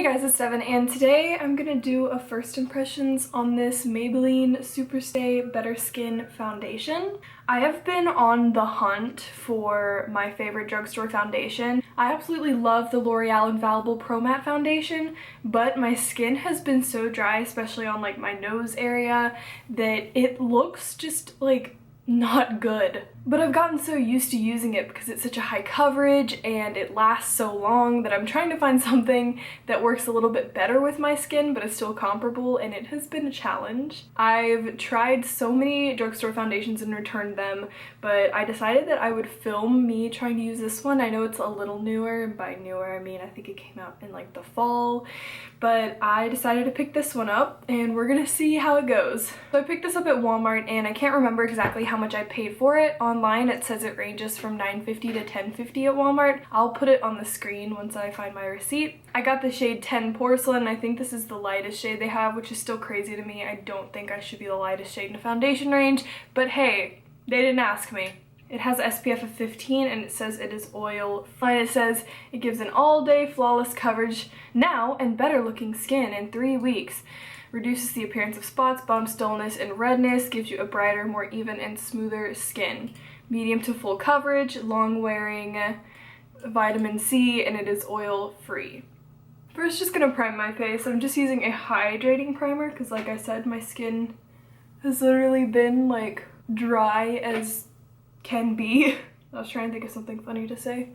Hey guys, it's Devin, and today I'm gonna do a first impressions on this Maybelline Superstay Better Skin Foundation. I have been on the hunt for my favorite drugstore foundation. I absolutely love the L'Oreal Infallible Pro Matte Foundation, but my skin has been so dry, especially on like my nose area, that it looks just like not good. But I've gotten so used to using it because it's such a high coverage and it lasts so long that I'm trying to find something that works a little bit better with my skin but is still comparable, and it has been a challenge. I've tried so many drugstore foundations and returned them, but I decided that I would film me trying to use this one. I know it's a little newer, and by newer I mean I think it came out in like the fall, but I decided to pick this one up and we're gonna see how it goes. So I picked this up at Walmart and I can't remember exactly how much I paid for it. Online it says it ranges from $9.50 to $10.50 at Walmart. I'll put it on the screen once I find my receipt. I got the shade 10 Porcelain. I think this is the lightest shade they have, which is still crazy to me. I don't think I should be the lightest shade in the foundation range, but hey, they didn't ask me. It has SPF of 15 and it says it is oil free. And it says it gives an all-day flawless coverage now and better looking skin in 3 weeks. Reduces the appearance of spots, bumps, dullness, and redness, gives you a brighter, more even, and smoother skin. Medium to full coverage, long wearing, vitamin C, and it is oil free. First, just gonna prime my face. I'm just using a hydrating primer because like I said, my skin has literally been like dry as can be. I was trying to think of something funny to say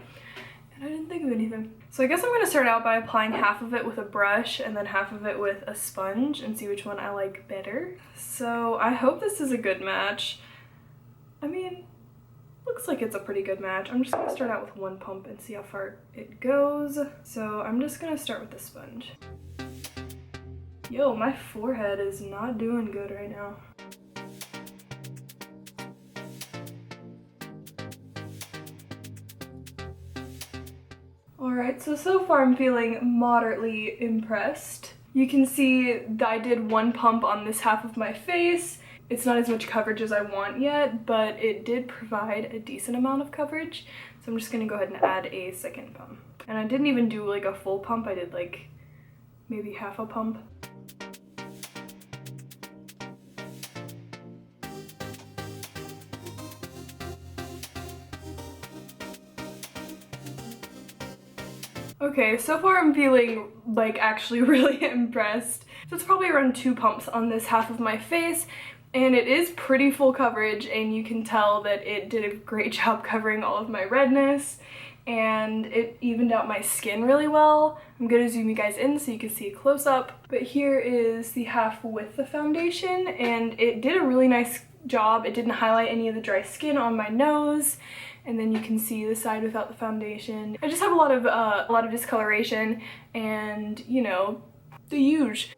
and I didn't think of anything. So I guess I'm gonna start out by applying half of it with a brush and then half of it with a sponge and see which one I like better. So I hope this is a good match. I mean, looks like it's a pretty good match. I'm just gonna start out with one pump and see how far it goes. So I'm just gonna start with the sponge. Yo, my forehead is not doing good right now. Alright, so far I'm feeling moderately impressed. You can see that I did one pump on this half of my face. It's not as much coverage as I want yet, but it did provide a decent amount of coverage. So I'm just gonna go ahead and add a second pump. And I didn't even do like a full pump, I did like maybe half a pump. Okay, so far I'm feeling like actually really impressed. So it's probably around 2 pumps on this half of my face, and it is pretty full coverage, and you can tell that it did a great job covering all of my redness, and it evened out my skin really well. I'm gonna zoom you guys in so you can see a close-up, but here is the half with the foundation, and it did a really nice job. It didn't highlight any of the dry skin on my nose. And then you can see the side without the foundation. I just have a lot of discoloration and, you know, the huge.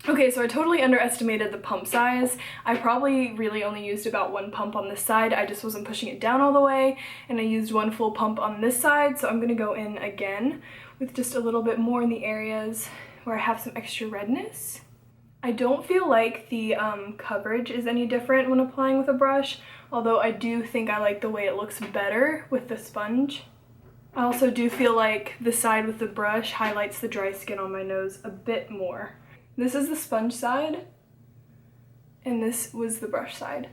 Okay, so I totally underestimated the pump size. I probably really only used about 1 pump on this side. I just wasn't pushing it down all the way, and I used 1 full pump on this side, so I'm gonna go in again with just a little bit more in the areas where I have some extra redness. I don't feel like the coverage is any different when applying with a brush, although I do think I like the way it looks better with the sponge. I also do feel like the side with the brush highlights the dry skin on my nose a bit more. This is the sponge side, and this was the brush side.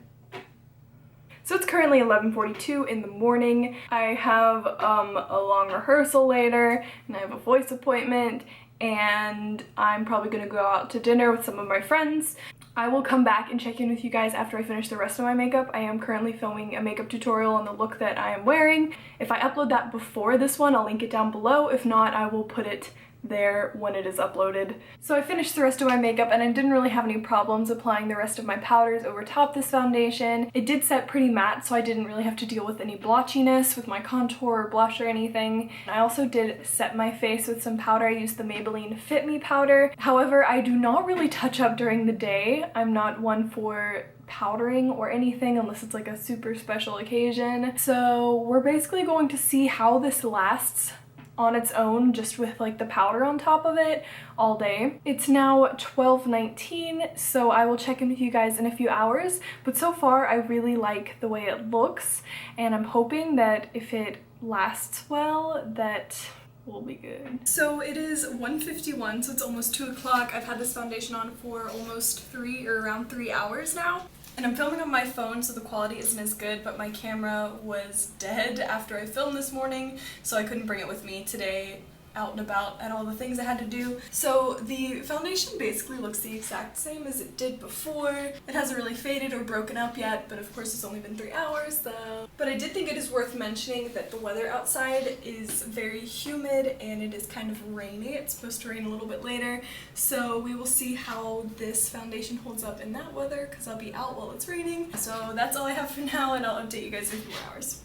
So it's currently 11:42 in the morning. I have a long rehearsal later, and I have a voice appointment, and I'm probably gonna go out to dinner with some of my friends. I will come back and check in with you guys after I finish the rest of my makeup. I am currently filming a makeup tutorial on the look that I am wearing. If I upload that before this one, I'll link it down below. If not, I will put it there when it is uploaded. So I finished the rest of my makeup and I didn't really have any problems applying the rest of my powders over top this foundation. It did set pretty matte, so I didn't really have to deal with any blotchiness with my contour or blush or anything. I also did set my face with some powder. I used the Maybelline Fit Me powder. However, I do not really touch up during the day. I'm not one for powdering or anything unless it's like a super special occasion. So we're basically going to see how this lasts on its own, just with like the powder on top of it, all day. It's now 12:19, so I will check in with you guys in a few hours, but so far I really like the way it looks, and I'm hoping that if it lasts well, that will be good. So it is 1:51, so it's almost 2 o'clock. I've had this foundation on for almost around 3 hours now. And I'm filming on my phone, so the quality isn't as good, but my camera was dead after I filmed this morning, so I couldn't bring it with me today out and about at all the things I had to do. So the foundation basically looks the exact same as it did before. It hasn't really faded or broken up yet, but of course it's only been 3 hours though. But I did think it is worth mentioning that the weather outside is very humid and it is kind of rainy. It's supposed to rain a little bit later, so we will see how this foundation holds up in that weather because I'll be out while it's raining. So that's all I have for now, and I'll update you guys in a few more hours.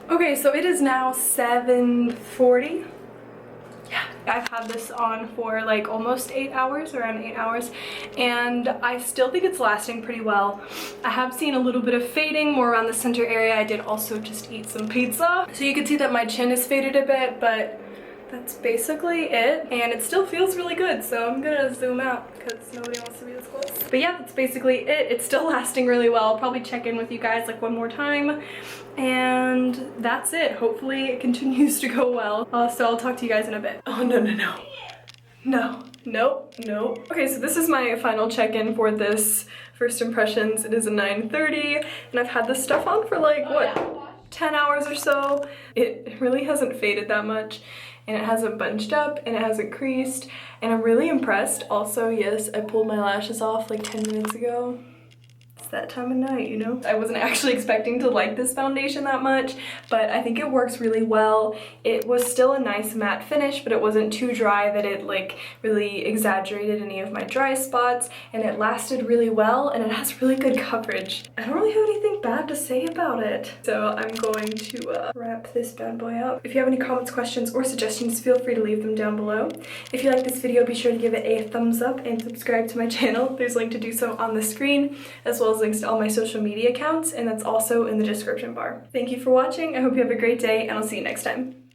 Okay, so it is now 7:40. Yeah, I've had this on for like almost 8 hours, around 8 hours, and I still think it's lasting pretty well. I have seen a little bit of fading more around the center area. I did also just eat some pizza, so you can see that my chin is faded a bit, but that's basically it, and it still feels really good, so I'm gonna zoom out because nobody wants to be this close. But yeah, that's basically it. It's still lasting really well. I'll probably check in with you guys like one more time, and that's it. Hopefully it continues to go well. So I'll talk to you guys in a bit. Oh, no, no, no. No. Nope. Nope. Okay, so this is my final check-in for this first impressions. It is a 9:30, and I've had this stuff on for like, what, 10 hours or so. It really hasn't faded that much, and it hasn't bunched up, and it hasn't creased, and I'm really impressed. Also, yes, I pulled my lashes off like 10 minutes ago. It's that time of night, you know? I wasn't actually expecting to like this foundation that much, but I think it works really well. It was still a nice matte finish, but it wasn't too dry that it like really exaggerated any of my dry spots, and it lasted really well, and it has really good coverage. I don't really have anything bad to say about it. So I'm going to wrap this bad boy up. If you have any comments, questions, or suggestions, feel free to leave them down below. If you like this video, be sure to give it a thumbs up and subscribe to my channel. There's a link to do so on the screen, as well as links to all my social media accounts, and that's also in the description bar. Thank you for watching. I hope you have a great day, and I'll see you next time.